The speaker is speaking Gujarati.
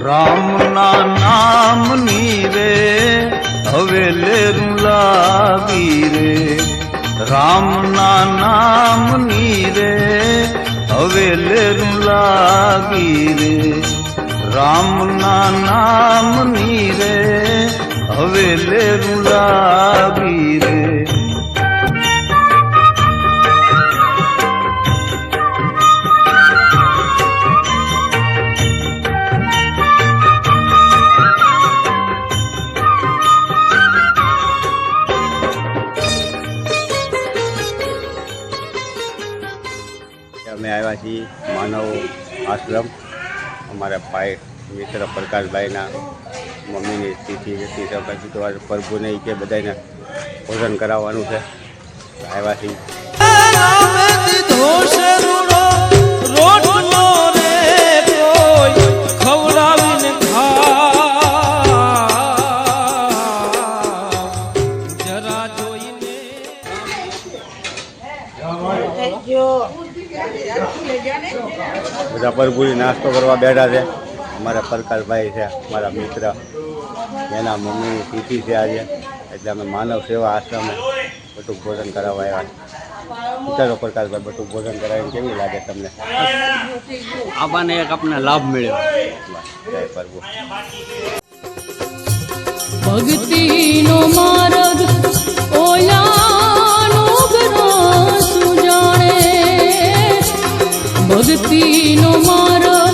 રામના નામની રે હવે લેરું લાગી રે, રામના નામની રે હવે લેરું લાગી રે, રામના નામની રે હવે લેરું લાગી રે। અમે આવ્યા છીએ માનવ આશ્રમ। અમારા ભાઈ મિત્ર પ્રકાશભાઈના મમ્મીની તિથિ હતી, તો પછી તો આજે પ્રભુને કે બધાને ભોજન કરાવવાનું છે, આવ્યા છીએ। બધા પ્રભુની નાસ્તો કરવા બેઠા છે। અમારા પ્રકાશભાઈ છે મારા મિત્ર, એના મમ્મીની તિથિ છે આજે, એટલે અમે માનવ સેવા આશ્રમે બધું ભોજન કરાવવા આવ્યા। ચાલો પ્રકાશભાઈ, બધું ભોજન કરાવીને કેવું લાગે તમને? આબાને એક આપને લાભ મળ્યો। જય પ્રભુ। ભક્તિનો માર્ગ ઓલાનો ગ્રહ સુજાણે, ભક્તિનો માર્ગ